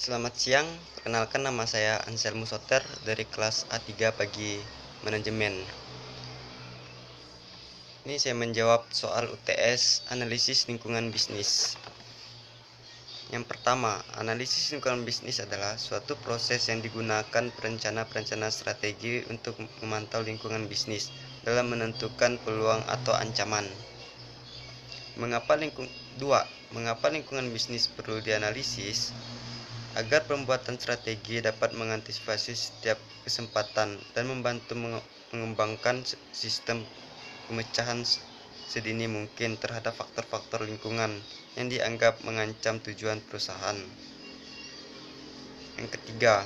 Selamat siang, perkenalkan nama saya Anselmus Soter dari kelas A3 Pagi Manajemen. Ini saya menjawab soal UTS Analisis Lingkungan Bisnis. Yang pertama, analisis lingkungan bisnis adalah suatu proses yang digunakan perencana strategi untuk memantau lingkungan bisnis dalam menentukan peluang atau ancaman. Mengapa lingkungan bisnis perlu dianalisis? Agar pembuatan strategi dapat mengantisipasi setiap kesempatan dan membantu mengembangkan sistem pemecahan sedini mungkin terhadap faktor-faktor lingkungan yang dianggap mengancam tujuan perusahaan. Yang ketiga,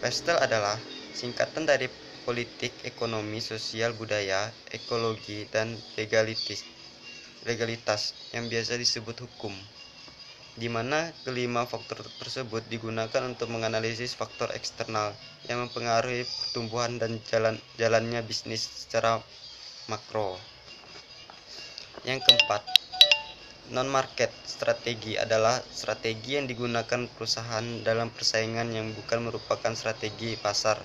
PESTEL adalah singkatan dari politik, ekonomi, sosial, budaya, ekologi, dan legalitas yang biasa disebut hukum, di mana kelima faktor tersebut digunakan untuk menganalisis faktor eksternal yang mempengaruhi pertumbuhan dan jalannya bisnis secara makro. Yang keempat, non-market strategi adalah strategi yang digunakan perusahaan dalam persaingan yang bukan merupakan strategi pasar.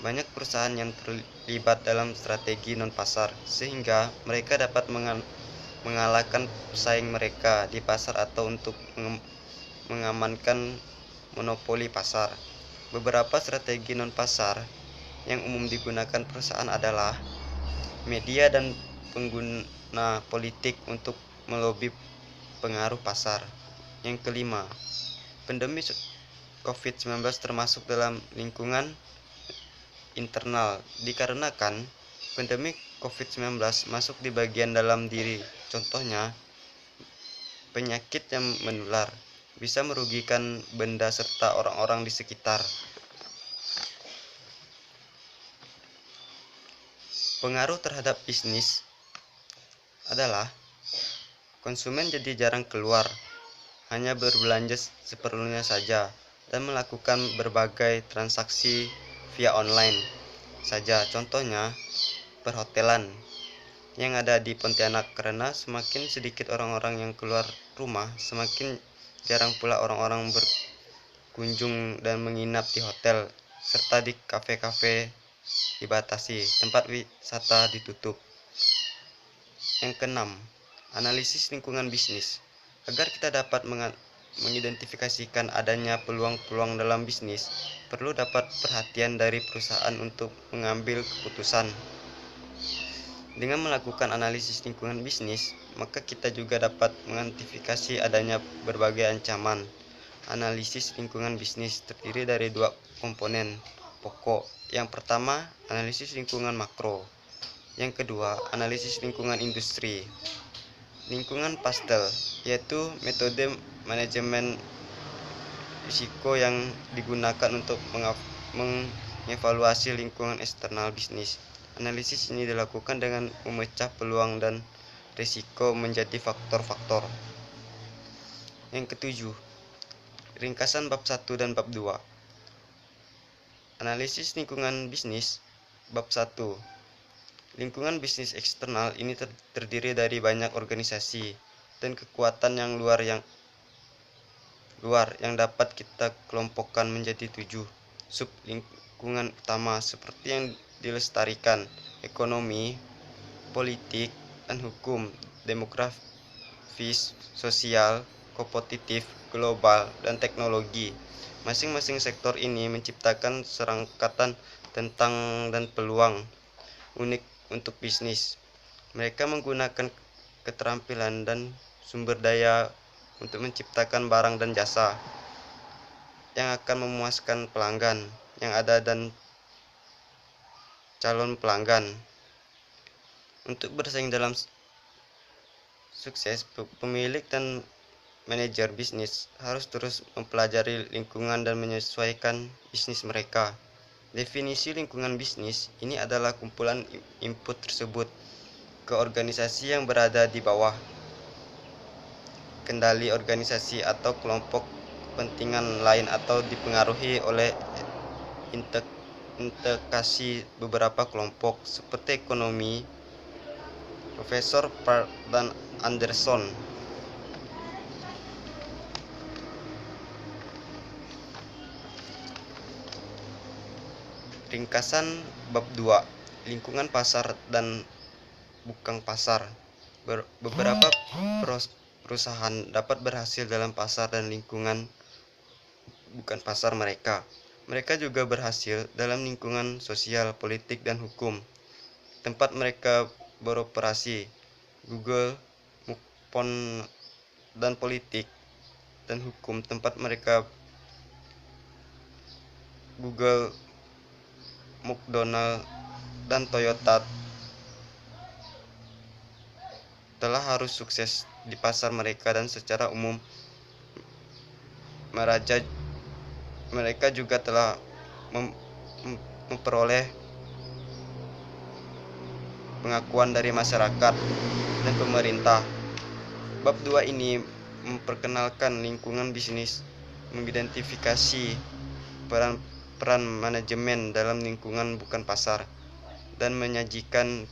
Banyak perusahaan yang terlibat dalam strategi non-pasar, sehingga mereka dapat mengalahkan pesaing mereka di pasar atau untuk mengamankan monopoli pasar. Beberapa strategi non-pasar yang umum digunakan perusahaan adalah media dan pengguna politik untuk melobi pengaruh pasar. Yang kelima, pandemi COVID-19 termasuk dalam lingkungan internal dikarenakan pandemi COVID-19 masuk di bagian dalam diri. Contohnya, penyakit yang menular bisa merugikan benda serta orang-orang di sekitar. Pengaruh terhadap bisnis adalah konsumen jadi jarang keluar, hanya berbelanja seperlunya saja, dan melakukan berbagai transaksi via online saja. Contohnya, perhotelan yang ada di Pontianak, karena semakin sedikit orang-orang yang keluar rumah, semakin jarang pula orang-orang berkunjung dan menginap di hotel, serta di kafe-kafe dibatasi, tempat wisata ditutup. Yang keenam, analisis lingkungan bisnis. Agar kita dapat mengidentifikasikan adanya peluang-peluang dalam bisnis, perlu dapat perhatian dari perusahaan untuk mengambil keputusan. Dengan melakukan analisis lingkungan bisnis, maka kita juga dapat mengantisipasi adanya berbagai ancaman. Analisis lingkungan bisnis terdiri dari dua komponen pokok. Yang pertama, analisis lingkungan makro. Yang kedua, analisis lingkungan industri. Lingkungan PASTEL, yaitu metode manajemen risiko yang digunakan untuk mengevaluasi lingkungan eksternal bisnis. Analisis ini dilakukan dengan memecah peluang dan risiko menjadi faktor-faktor. Yang ketujuh, ringkasan bab 1 dan bab 2. Analisis lingkungan bisnis bab 1. Lingkungan bisnis eksternal ini terdiri dari banyak organisasi dan kekuatan yang luar yang dapat kita kelompokkan menjadi 7 sub lingkungan utama seperti yang dilestarikan: ekonomi, politik, dan hukum, demografis, sosial, kompetitif, global, dan teknologi. Masing-masing sektor ini menciptakan serangkaian tentang dan peluang unik untuk bisnis. Mereka menggunakan keterampilan dan sumber daya untuk menciptakan barang dan jasa yang akan memuaskan pelanggan yang ada dan calon pelanggan. Untuk bersaing dalam sukses, pemilik dan manajer bisnis harus terus mempelajari lingkungan dan menyesuaikan bisnis mereka. Definisi lingkungan bisnis ini adalah kumpulan input tersebut ke organisasi yang berada di bawah kendali organisasi atau kelompok kepentingan lain atau dipengaruhi oleh integrasi beberapa kelompok seperti ekonomi. Profesor Park dan Anderson. Ringkasan bab 2, lingkungan pasar dan bukan pasar. Beberapa perusahaan dapat berhasil dalam pasar dan lingkungan bukan pasar mereka. Mereka juga berhasil dalam lingkungan sosial, politik, dan hukum tempat mereka beroperasi. Google, Mukpon, dan politik dan hukum tempat mereka Google, McDonald, dan Toyota telah harus sukses di pasar mereka dan secara umum mereka juga telah memperoleh pengakuan dari masyarakat dan pemerintah. Bab 2 ini memperkenalkan lingkungan bisnis, mengidentifikasi peran manajemen dalam lingkungan bukan pasar, dan menyajikan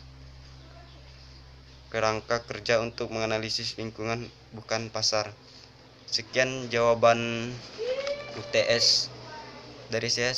kerangka kerja untuk menganalisis lingkungan bukan pasar. Sekian jawaban UTS dari saya.